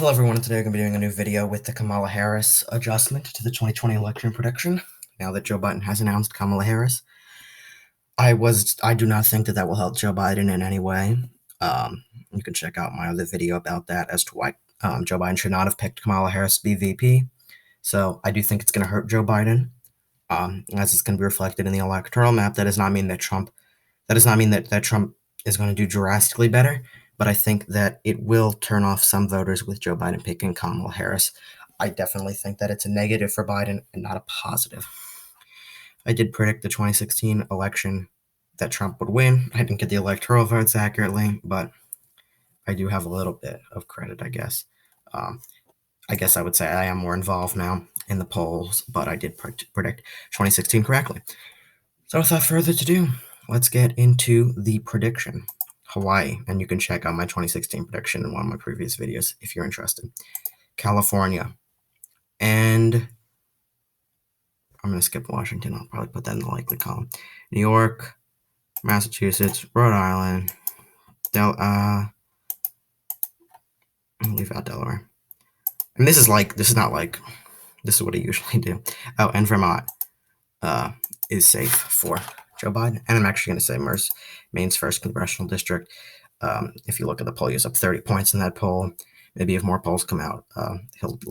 Hello everyone, today we're going to be doing a new video with the Kamala Harris adjustment to the 2020 election prediction. Now that Joe Biden has announced Kamala Harris, I do not think that will help Joe Biden in any way. You can check out my other video about that as to why Joe Biden should not have picked Kamala Harris to be VP. So I do think it's going to hurt Joe Biden, as it's going to be reflected in the electoral map. That does not mean that Trump is going to do drastically better. But I think that it will turn off some voters with Joe Biden picking Kamala Harris. I definitely think that it's a negative for Biden and not a positive. I did predict the 2016 election that Trump would win. I didn't get the electoral votes accurately, but I do have a little bit of credit, I guess. I guess I would say I am more involved now in the polls, but I did predict 2016 correctly. So without further ado, let's get into the prediction. Hawaii, and you can check out my 2016 prediction in one of my previous videos if you're interested. California, and I'm going to skip Washington. I'll probably put that in the likely column. New York, Massachusetts, Rhode Island, I'll leave out Delaware. And this is what I usually do. Oh, and Vermont is safe for Joe Biden. And I'm actually going to say Maine's first congressional district. If you look at the poll, he's up 30 points in that poll. Maybe if more polls come out, he'll be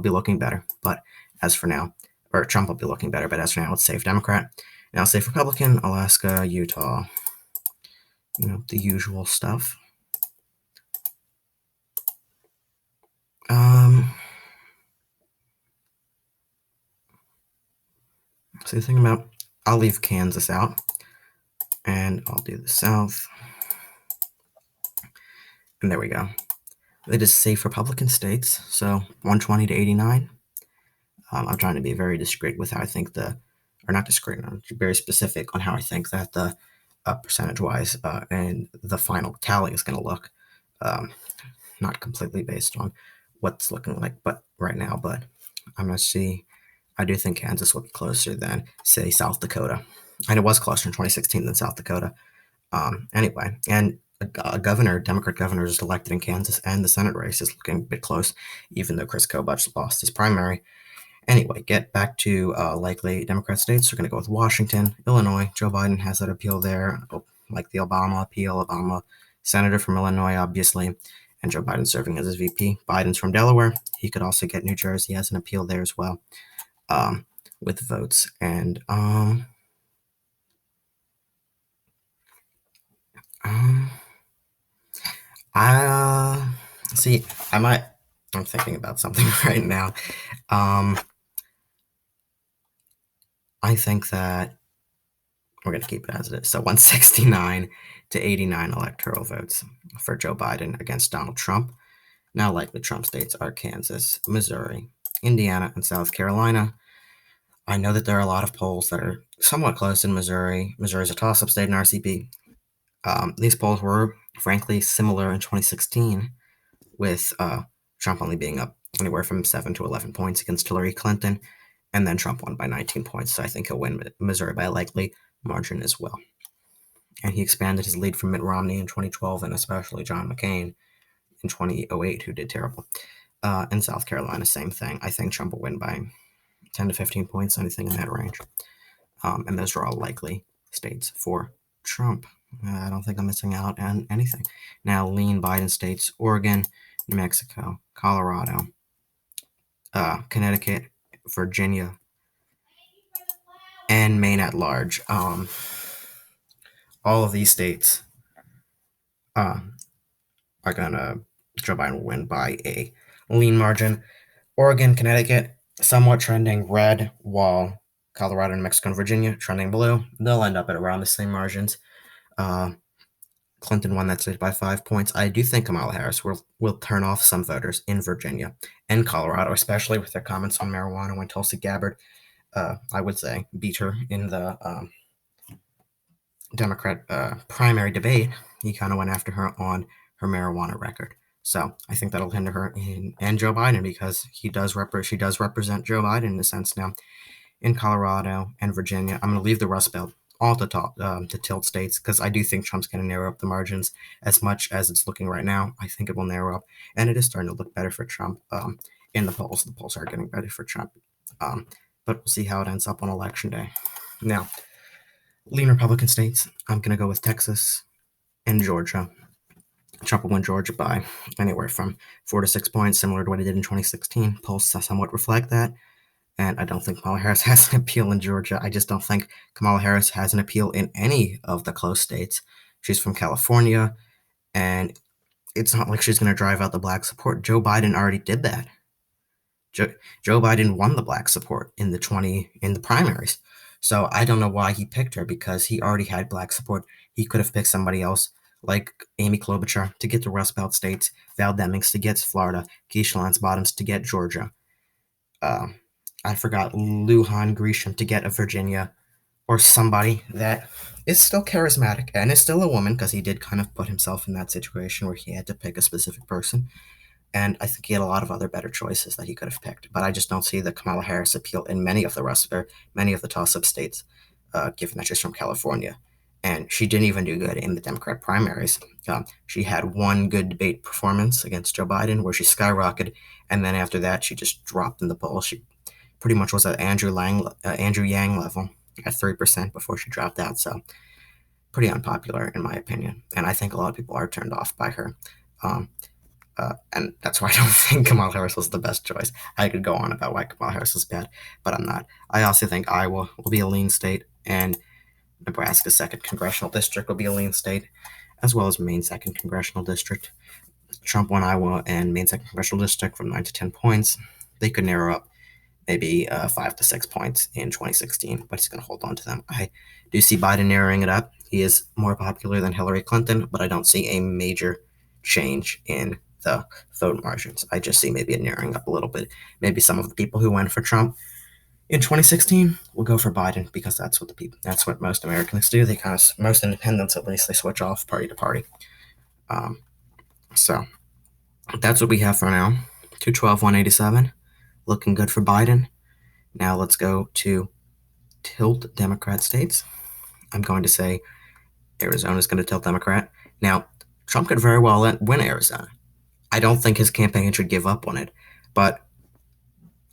looking better. But as for now, or Trump will be looking better. But as for now, it's safe Democrat. Now safe Republican, Alaska, Utah. The usual stuff. So the thing about, I'll leave Kansas out, and I'll do the South. And there we go. It is safe Republican states, so 120 to 89. I'm trying to be very discreet with how I think very specific on how I think that the percentage-wise and the final tally is going to look. Not completely based on what's looking like right now, but I'm going to see. I do think Kansas will be closer than, say, South Dakota. And it was closer in 2016 than South Dakota. Anyway, and a Democrat governor is elected in Kansas, and the Senate race is looking a bit close, even though Chris Kobach lost his primary. Anyway, get back to likely Democrat states. We're going to go with Washington, Illinois. Joe Biden has that appeal there, like the Obama appeal. Obama, senator from Illinois, obviously, and Joe Biden serving as his VP. Biden's from Delaware. He could also get New Jersey. He has an appeal there as well, with votes. And I'm thinking about something right now. I think that we're going to keep it as it is. So 169 to 89 electoral votes for Joe Biden against Donald Trump. Now, likely Trump states are Kansas, Missouri, Indiana, and South Carolina. I know that there are a lot of polls that are somewhat close in Missouri. Missouri is a toss-up state in RCP. These polls were, frankly, similar in 2016, with Trump only being up anywhere from 7 to 11 points against Hillary Clinton, and then Trump won by 19 points, so I think he'll win Missouri by a likely margin as well. And he expanded his lead from Mitt Romney in 2012, and especially John McCain in 2008, who did terrible. In South Carolina, same thing. I think Trump will win by 10 to 15 points, anything in that range. And those are all likely states for Trump. I don't think I'm missing out on anything. Now, lean Biden states: Oregon, New Mexico, Colorado, Connecticut, Virginia, and Maine at large. All of these states are gonna, Joe Biden will win by a lean margin. Oregon, Connecticut, somewhat trending red, while Colorado, New Mexico, and Virginia trending blue. They'll end up at around the same margins. Clinton won that state by 5 points. I do think Kamala Harris will turn off some voters in Virginia and Colorado, especially with their comments on marijuana when Tulsi Gabbard, I would say, beat her in the Democrat primary debate. He kind of went after her on her marijuana record. So I think that'll hinder her and Joe Biden, because she does represent Joe Biden in a sense now in Colorado and Virginia. I'm going to leave the Rust Belt all to tilt states, because I do think Trump's going to narrow up the margins as much as it's looking right now. I think it will narrow up, and it is starting to look better for Trump in the polls. The polls are getting better for Trump, but we'll see how it ends up on election day. Now, lean Republican states, I'm going to go with Texas and Georgia. Trump will win Georgia by anywhere from 4 to 6 points, similar to what he did in 2016. Polls somewhat reflect that. And I don't think Kamala Harris has an appeal in Georgia. I just don't think Kamala Harris has an appeal in any of the close states. She's from California, and it's not like she's going to drive out the black support. Joe Biden already did that. Joe Biden won the black support in the primaries. So I don't know why he picked her, because he already had black support. He could have picked somebody else like Amy Klobuchar to get the Rust Belt states, Val Demings to get Florida, Keisha Lance Bottoms to get Georgia. I forgot Lujan Grisham to get a Virginia, or somebody that is still charismatic and is still a woman, because he did kind of put himself in that situation where he had to pick a specific person. And I think he had a lot of other better choices that he could have picked. But I just don't see the Kamala Harris appeal in many of the toss-up states, given that she's from California. And she didn't even do good in the Democrat primaries. She had one good debate performance against Joe Biden where she skyrocketed, and then after that, she just dropped in the polls. She pretty much was at Andrew Yang level at 3% before she dropped out. So pretty unpopular in my opinion, and I think a lot of people are turned off by her. And that's why I don't think Kamala Harris was the best choice. I could go on about why Kamala Harris is bad, but I'm not. I also think Iowa will be a lean state, and Nebraska's 2nd congressional district will be a lean state, as well as Maine's 2nd congressional district. Trump won Iowa and Maine's 2nd congressional district from 9 to 10 points. They could narrow up maybe 5 to 6 points in 2016, but he's going to hold on to them. I do see Biden narrowing it up. He is more popular than Hillary Clinton, but I don't see a major change in the vote margins. I just see maybe a narrowing up a little bit. Maybe some of the people who went for Trump in 2016 will go for Biden, because that's what most Americans do. Most independents at least, they switch off party to party. So that's what we have for now. 212, 187. Looking good for Biden. Now let's go to tilt Democrat states. I'm going to say Arizona's going to tilt Democrat. Now, Trump could very well win Arizona. I don't think his campaign should give up on it, but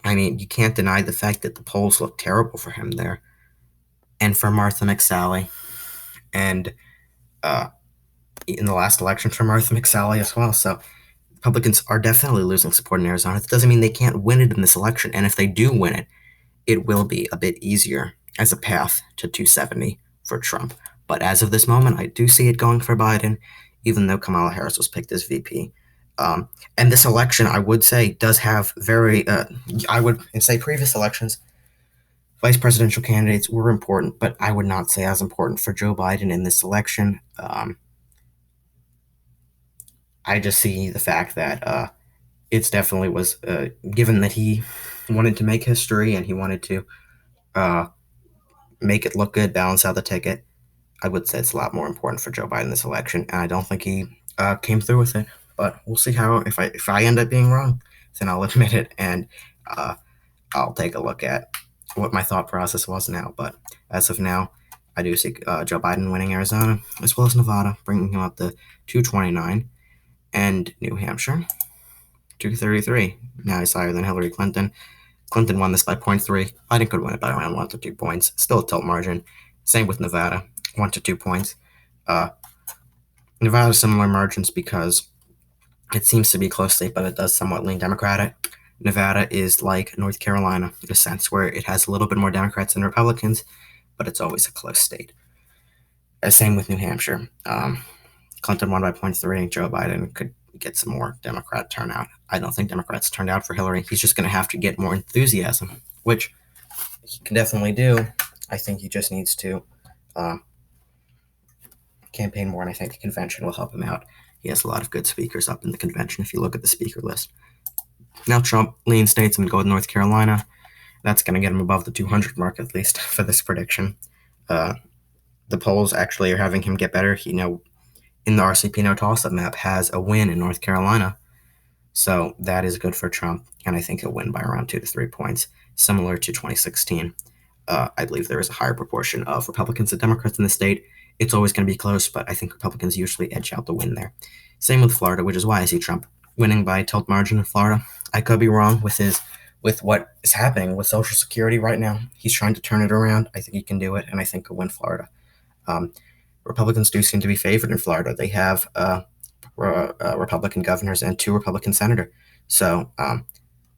I mean, you can't deny the fact that the polls look terrible for him there, and for Martha McSally, and in the last election for Martha McSally as well. So Republicans are definitely losing support in Arizona. That doesn't mean they can't win it in this election, and if they do win it, it will be a bit easier as a path to 270 for Trump. But as of this moment, I do see it going for Biden, even though Kamala Harris was picked as VP. And this election, I would say, does have I would say previous elections, vice presidential candidates were important, but I would not say as important for Joe Biden in this election. I just see the fact that it's definitely was, given that he wanted to make history and he wanted to make it look good, balance out the ticket. I would say it's a lot more important for Joe Biden this election, and I don't think he came through with it. But we'll see how if I end up being wrong, then I'll admit it, and I'll take a look at what my thought process was now. But as of now, I do see Joe Biden winning Arizona as well as Nevada, bringing him up to 229, and New Hampshire 233. Now he's higher than Hillary Clinton. Clinton won this by 0.3. Biden could win it by around 1 to 2 points. Still a tilt margin. Same with Nevada, 1 to 2 points. Nevada similar margins because it seems to be close state, but it does somewhat lean Democratic. Nevada is like North Carolina in a sense where it has a little bit more Democrats than Republicans, but it's always a close state. Same with New Hampshire. Clinton won by 0.3. Joe Biden could get some more Democrat turnout. I don't think Democrats turned out for Hillary. He's just going to have to get more enthusiasm, which he can definitely do. I think he just needs to campaign more, and I think the convention will help him out. He has a lot of good speakers up in the convention if you look at the speaker list. Now Trump lean states and go with North Carolina. That's going to get him above the 200 mark at least for this prediction. The polls actually are having him get better. He now in the RCP no toss-up map has a win in North Carolina. So that is good for Trump, and I think he'll win by around 2 to 3 points, similar to 2016. I believe there is a higher proportion of Republicans and Democrats in the state. It's always going to be close, but I think Republicans usually edge out the win there. Same with Florida, which is why I see Trump winning by a tilt margin in Florida. I could be wrong with what is happening with Social Security right now. He's trying to turn it around. I think he can do it, and I think he'll win Florida. Um, Republicans do seem to be favored in Florida. They have Republican governors and 2 Republican senators. So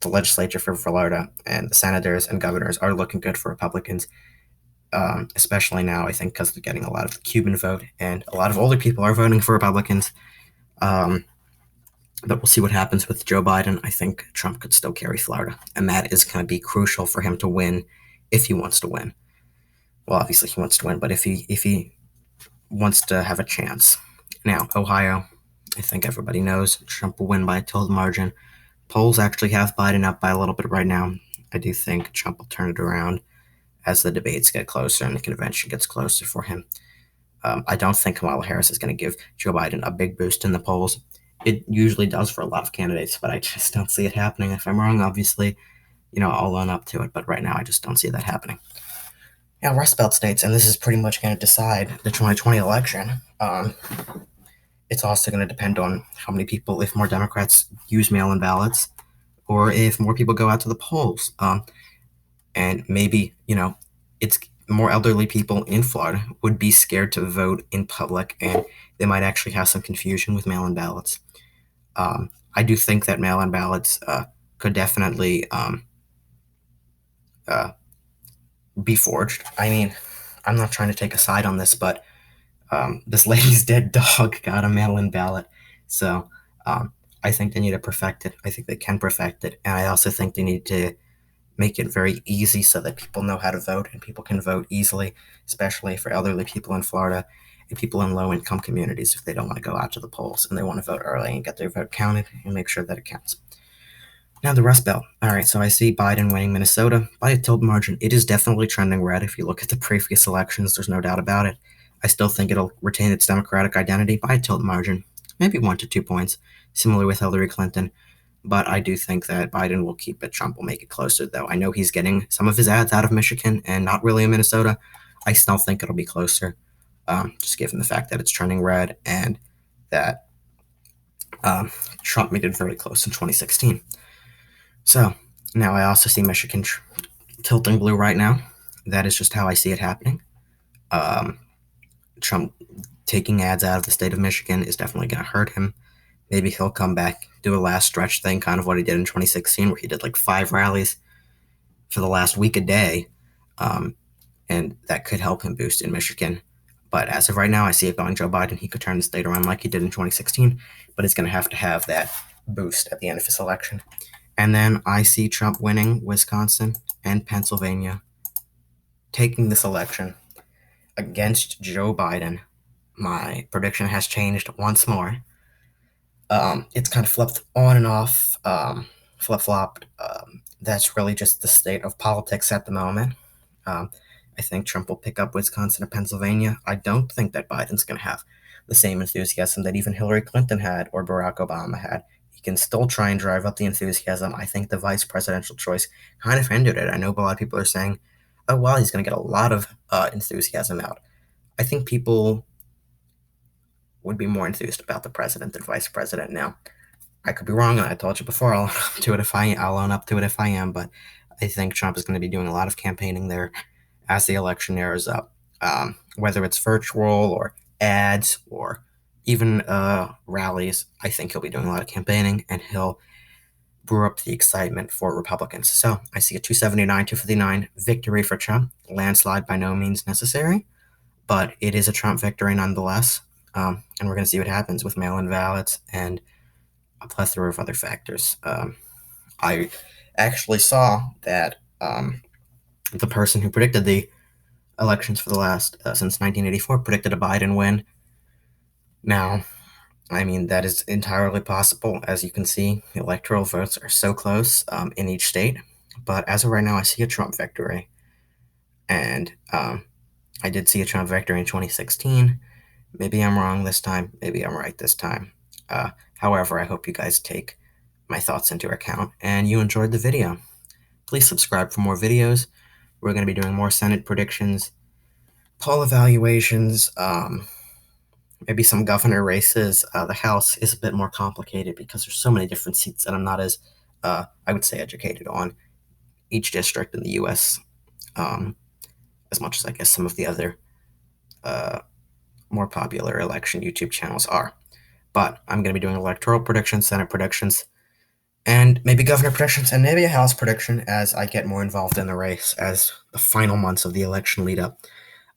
the legislature for Florida and the senators and governors are looking good for Republicans, especially now, I think, because they're getting a lot of the Cuban vote and a lot of older people are voting for Republicans. Um, but we'll see what happens with Joe Biden. I think Trump could still carry Florida, and that is going to be crucial for him to win if he wants to win. Well, obviously he wants to win, but if he wants to have a chance. Now, Ohio, I think everybody knows Trump will win by a tilt margin. Polls actually have Biden up by a little bit right now. I do think Trump will turn it around as the debates get closer and the convention gets closer for him. I don't think Kamala Harris is going to give Joe Biden a big boost in the polls. It usually does for a lot of candidates, but I just don't see it happening. If I'm wrong, obviously, I'll own up to it. But right now, I just don't see that happening. Now, Rust Belt states, and this is pretty much going to decide the 2020 election. It's also going to depend on how many people, if more Democrats use mail-in ballots, or if more people go out to the polls. And maybe, it's more elderly people in Florida would be scared to vote in public, and they might actually have some confusion with mail-in ballots. I do think that mail-in ballots could definitely be forged. I mean, I'm not trying to take a side on this, but this lady's dead dog got a mail-in ballot. So I think they need to perfect it. I think they can perfect it. And I also think they need to make it very easy so that people know how to vote and people can vote easily, especially for elderly people in Florida and people in low-income communities if they don't want to go out to the polls and they want to vote early and get their vote counted and make sure that it counts. Now the Rust Belt. All right, so I see Biden winning Minnesota by a tilt margin. It is definitely trending red if you look at the previous elections. There's no doubt about it. I still think it'll retain its Democratic identity by a tilt margin, maybe 1 to 2 points, similar with Hillary Clinton. But I do think that Biden will keep it. Trump will make it closer, though. I know he's getting some of his ads out of Michigan and not really in Minnesota. I still think it'll be closer, just given the fact that it's trending red and that Trump made it very close in 2016. So now I also see Michigan tilting blue right now. That is just how I see it happening. Trump taking ads out of the state of Michigan is definitely going to hurt him. Maybe he'll come back, do a last stretch thing, kind of what he did in 2016, where he did like 5 rallies for the last week a day. And that could help him boost in Michigan. But as of right now, I see it going Joe Biden. He could turn the state around like he did in 2016, but he's going to have that boost at the end of his election. And then I see Trump winning Wisconsin and Pennsylvania, taking this election against Joe Biden. My prediction has changed once more. It's kind of flipped on and off, flip-flopped. That's really just the state of politics at the moment. I think Trump will pick up Wisconsin and Pennsylvania. I don't think that Biden's going to have the same enthusiasm that even Hillary Clinton had or Barack Obama had. He can still try and drive up the enthusiasm. I think the vice presidential choice kind of ended it. I know a lot of people are saying, oh, well, he's going to get a lot of enthusiasm out. I think people would be more enthused about the president than vice president now. I could be wrong, and I told you before, I'll own up to it if I am, but I think Trump is going to be doing a lot of campaigning there as the election airs up, whether it's virtual or ads or even rallies. I think he'll be doing a lot of campaigning, and he'll brew up the excitement for Republicans. So I see a 279-259 victory for Trump. Landslide by no means necessary, but it is a Trump victory nonetheless. And we're going to see what happens with mail-in ballots and a plethora of other factors. I actually saw that the person who predicted the elections for the last since 1984 predicted a Biden win. Now, I mean, that is entirely possible. As you can see, the electoral votes are so close in each state. But as of right now, I see a Trump victory. And I did see a Trump victory in 2016. Maybe I'm wrong this time. Maybe I'm right this time. However, I hope you guys take my thoughts into account and you enjoyed the video. Please subscribe for more videos. We're going to be doing more Senate predictions, poll evaluations, maybe some governor races. The House is a bit more complicated because there's so many different seats, and I'm not as, I would say, educated on each district in the U.S. As much as I guess some of the other more popular election YouTube channels are. But I'm going to be doing electoral predictions, Senate predictions, and maybe governor predictions, and maybe a House prediction as I get more involved in the race as the final months of the election lead up.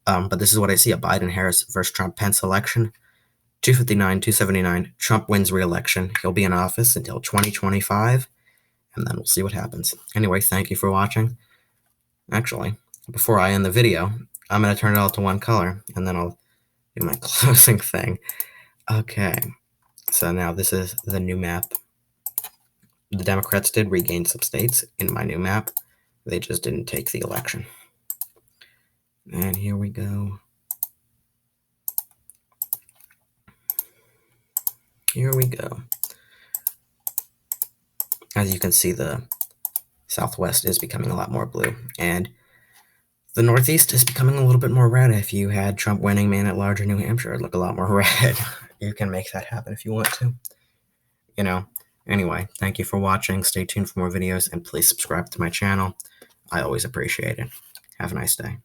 But this is what I see: a Biden-Harris versus Trump-Pence election. 259, 279. Trump wins re-election. He'll be in office until 2025, and then we'll see what happens. Anyway, thank you for watching. Actually, before I end the video, I'm going to turn it all to one color, and then I'll do my closing thing. Okay, so now this is the new map. The Democrats did regain some states in my new map. They just didn't take the election. And here we go. Here we go. As you can see, the Southwest is becoming a lot more blue, and the Northeast is becoming a little bit more red. If you had Trump winning man at large in New Hampshire, it'd look a lot more red. You can make that happen if you want to. Anyway, thank you for watching. Stay tuned for more videos, and please subscribe to my channel. I always appreciate it. Have a nice day.